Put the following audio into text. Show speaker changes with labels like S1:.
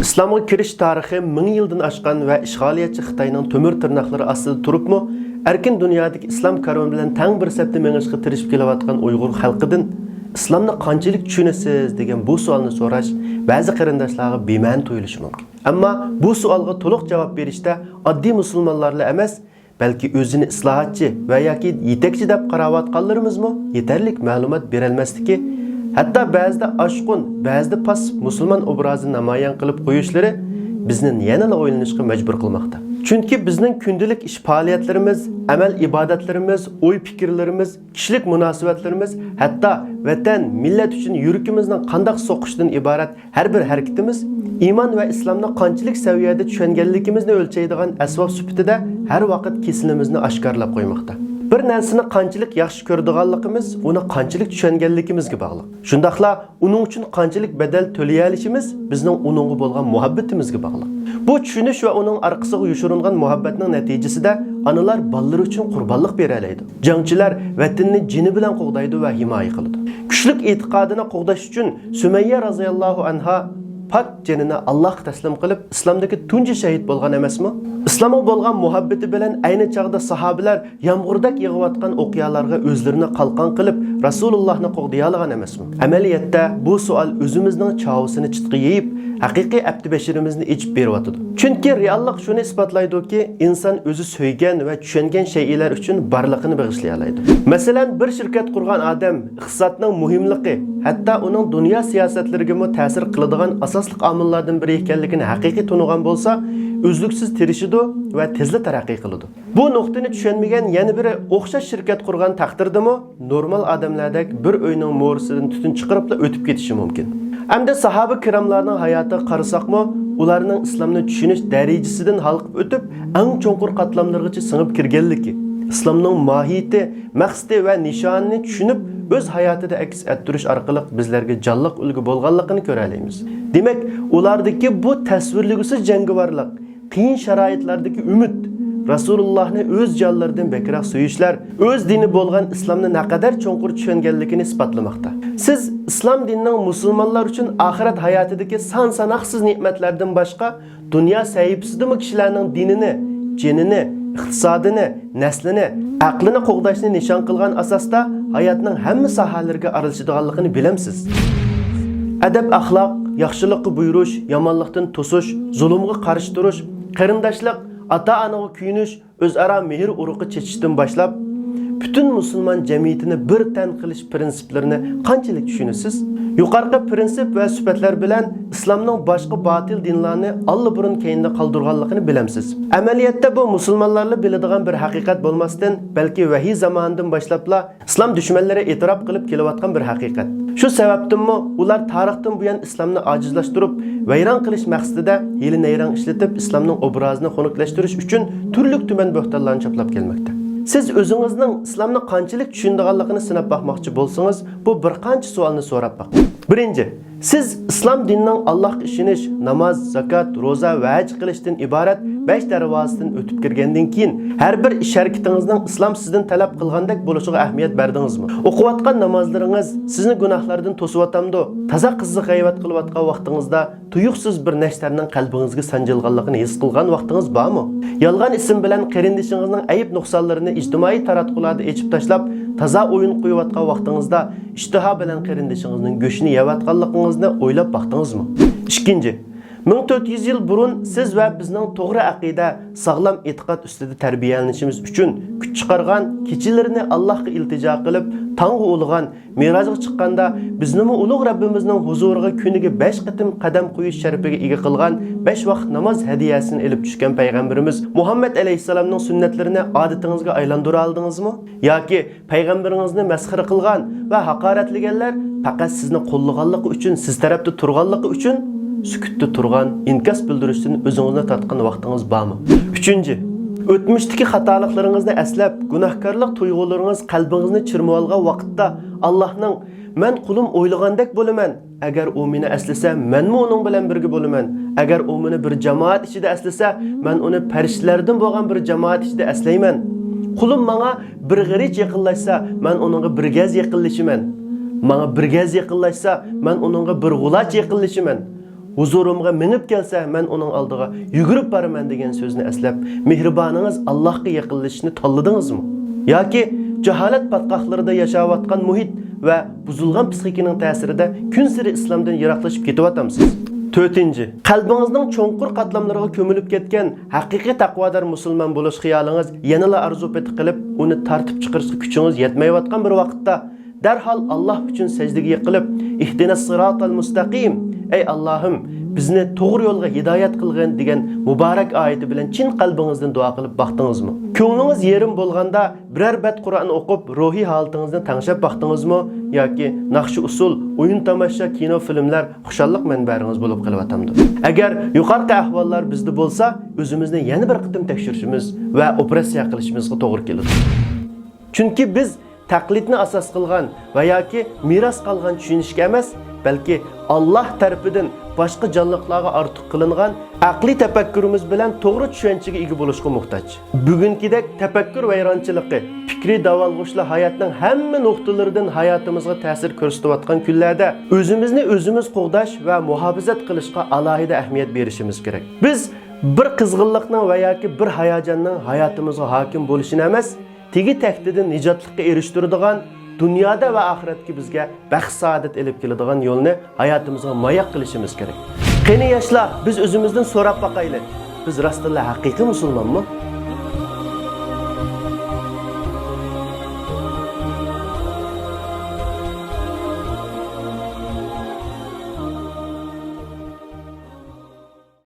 S1: İslamga kirish tarixi 1000 yildan oshgan va ishg'oliyatchi Xitoyning temir tirnoqlari ostida turibmi, erkin dunyodagi islom karvoni bilan tang bir sapda mengishga tirishib kelayotgan Uyg'ur xalqidan islomni qanchalik tushunasiz degan bu savolni so'rash ba'zi qarindoshlarga bema'ni tuyulishi mumkin. Ammo bu savolga to'liq javob berishda oddiy musulmonlarla emas, balki o'zini islohotchi va yoki yetakchi deb qarayotganlarimizmi yetarli ma'lumot berolmasligi, hatto ba'zida oshqun, ba'zida pas musulmon obrazini namoyon qilib qo'yishlari bizni yanada o'ylanishga majbur qilmoqda. Chunki bizning kundalik ish faoliyatlarimiz, amal ibodatlarimiz, o'y fikrlarimiz, kishilik munosabatlarimiz, hatto vatan, millat uchun yuragimizning qanday so'qishidan iborat har bir harakatimiz iymon va islomni qanchalik saviyada tushunganligimizni o'lchaydigan asbob sifatida har vaqt kesilimizni oshkorlab qo'ymoqda. Bir narsani qanchalik yaxshi ko'radiganligimiz, uni qanchalik tushunganligimizga bog'liq. Shundaqla uning uchun qanchalik badal to'lay olishimiz bizning uningga bo'lgan muhabbatimizga bog'liq. Bu tushunish va uning orqasiga yoshiringan muhabbatning natijasida onalar bolalar uchun qurbonlik bera oladi. Jangchilar vatanni jini bilan qo'g'daydi va himoya qiladi. Kuchlik e'tiqodini qo'g'dash uchun Sumayya roziyallohu anha pak canini Allah'a taslim qilib islomdagi tunji shahid bo'lgan emasmi? İslam'a bo'lgan muhabbati bilan ayni chaqda sahobalar yomg'irdak yig'ayotgan o'qiyalarga o'zlarini qalqon qilib Rasulullohni qo'g'day olgan emasmi? Amaliyotda bu savol o'zimizning chavusini chitqi yeyib, haqiqiy abdi bashirimizni ichib beryotdi. Chunki reallik shuni isbotlaydiki, inson o'zi so'ygan va tushungan shaylar uchun barliqini bag'ishlay oladi. Masalan, bir shirkat qurgan odam iqtisodning muhimligi, hatto uning dunyo siyosatlariga ta'sir qiladigan asosli omillardan biri ekanligini haqiqiy tunugan bo'lsa, uzluksiz tirishidi va tezla taraqqiy qiladi. Bu nuqtani tushunmagan yana biri o'xshash shirkat qurgan taqdirdami, normal odamlardek bir uyning mo'risidan tutun chiqarib o'tib ketishi mumkin. Hamda sahoba kiramlarning hayotiga qarasaqmi, ularning islomni tushunish darajasidan halqib o'tib, eng cho'nqur qatlamlargacha singib kirganligi, islomning mohiyati, maqsadi va nishonini tushunib, o'z hayotida aks ettirish orqali bizlarga jonliq ulgu bo'lganligini ko'ra olamiz. Demak, ulardagi bu tasvirligisiz jangovarlik, qiyin sharoitlardagi umid, Rasulullohni o'z jonlaridan bekroq suyishlar, o'z dini bo'lgan islomni naqadar cho'nqur tushunganligini isbotlamoqda. Siz islom dinining musulmonlar uchun oxirat hayotidagi son-sanoqsiz ne'matlardan boshqa dunyo sahifasida kishilarning dinini, jinini, iqtisodini, naslini, aqlini qo'g'dashni nishon qilgan asosda hayotning hamma sohalariga aralashadiganligini bilamsiz. Adab, axloq, yaxshilikqa buyurish, yomonlikdan to'sish, zulmga qarshi turish, qarindoshlik, ota-onaga kuyinish, o'zaro mehr urug'i chechishdan boshlab bütün musulmon jamiyatini bir tan qilish prinsiplarini qanchalik tushunasiz? Yuqorqi prinsip va sifatlar bilan islomning boshqa botil dinlarni allaburun keyinda qoldirganligini bilamsiz. Amaliyotda bu musulmonlarga biladigan bir haqiqat bo'lmasdan, balki vahiy zamonidan boshlabla islom dushmanlari e'tirof qilib kelayotgan bir haqiqat. Shu sababdanmi ular tarixdan buyon islomni ojizlashtirib, vayron qilish maqsadida yeli nayron ishlatib, islomning obrazini xunuklashtirish uchun turli tuman bo'xtonlarni choplab kelmoqda. Siz o'zingizning islomni qanchalik tushunganligini sinab bakmoqchi bo'lsangiz, bu bir qancha savolni so'rab boqing. Birinchi, siz islom dinining Allohga ishonish, namoz, zakot, roza va haj qilishdan iborat 5 darvozasidan o'tib kirgandan keyin har bir ish harakatingizning islom sizdan talab qilgandek bo'lishiga ahamiyat berdingizmi? O'qiyotgan namozlaringiz sizni gunohlardan to'siyotamdi? Toza qiziq g'ayvat qilayotgan vaqtingizda tuyuqsiz bir nashtarning qalbingizga sanjilganligini his qilgan vaqtingiz bormi? Yolg'on ism bilan qarindishingizning ayib nuqsonlarini ijtimoiy taratqularda echib tashlab, toza o'yin qo'yayotgan vaqtingizda ishtiha bilan qarindishingizning go'shini yeyotganligingizni o'ylab baqdingizmi? Ikkinchi, 1400 yil burun siz va bizning to'g'ri aqida, sog'lom e'tiqod ustida tarbiyalanishimiz uchun kuch chiqargan, kechilarini Allohga iltijo qilib, tong'i ulg'an, merojga chiqqanda bizni ulug' Rabbimizning huzuriga kuniga 5 qatim qadam qo'yish sharafiga ega qilgan 5 vaqt namoz hadiyasini elib tushgan payg'ambarimiz Muhammad alayhisalomning sunnatlarini odatingizga aylantira oldingizmi? Yoki payg'ambaringizni masxara qilgan va haqoratlaganlar faqat sizni qo'llaganligi uchun, siz tarafda turganligi uchun sukutda turgan, inkas bildirishdan o'zingizni tatqan vaqtingiz bormi? Uchinchi, o'tmishdagi xatoliklarıngizni eslab, gunohkorlik tuyg'ularingiz qalbingizni chirmab olgan vaqtda Allohning "Men qulim o'ylagandek bo'laman. Agar u meni eslasa, menmi uning bilan birga bo'laman. Agar u meni bir jamoat ichida eslasa, men uni farishtalardan bo'lgan bir jamoat ichida eslayman. Qulim menga bir g'irich yaqinlashsa, men uningga bir gaz yaqinlashaman. Manga bir gaz yaqinlashsa, men uningga bir g'ulach yaqinlashiman. Huzurimga minib kelsa, men uning oldiga yugurib boraman degan so'zni eslab, mehriboningiz Allohga yaqinlashishni tanladingizmi? Yoki jaholat patqoqlarida yashayotgan muhit va buzilgan psixikaning ta'sirida kun sari islomdan yiroqlashib ketyapsiz? 4. Qalbingizning cho'nqur qatlamlariga ko'milib ketgan haqiqiy taqvodor musulmon bo'lish xiyolingiz yanada arzu peti qilib, uni tartib chiqarishga kuchingiz yetmayotgan bir vaqtda darhol Alloh uchun sajdaga yiqilib, ihdinas siratal mustaqim, ey Allohim, bizni to'g'ri yo'lga hidoyat qilgin degan muborak oyati bilan chin qalbingizdan duo qilib baxtingizmi? Ko'nglingiz yerim bo'lganda biror bet Qur'on o'qib, ruhiy holatingizni tanishib baxtingizmi yoki naqshi usul, o'yin tomosha, kino, filmlar xushalliq manbaringiz bo'lib qolayotamdi? Agar yuqorqi ahvollar bizda bo'lsa, o'zimizni yana bir qitim tekshirishimiz va operatsiya qilishimizga to'g'ri keladi. Chunki biz taqlidni asos qilgan va yoki meros qolgan tushunishga emas, balki Alloh tarafidan boshqa jonliqlarga ortiq qilingan aqliy tafakkurimiz bilan to'g'ri tushunchaga ega bo'lishga muhtoj. Bugünkidek tafakkur vayronchiligi, fikriy davolg'ushlar hayotning hamma nuqtalaridan hayotimizga ta'sir ko'rsatayotgan kunlarda o'zimizni o'zimiz qo'g'dash va muhofazat qilishga alohida ahamiyat berishimiz kerak. Biz bir qizg'inlikning va yoki bir hayajonning hayotimizga hokim bo'lishini emas, tegi taktidan nijotlikka erishtiradigan, dunyoda va oxiratga bizga baxt saodat elib keladigan yo'lni hayotimizga mayoq qilishimiz kerak. Qani yoshlar, biz o'zimizdan so'rab boqaylik. Biz rostdan haqiqiy musulmonmi?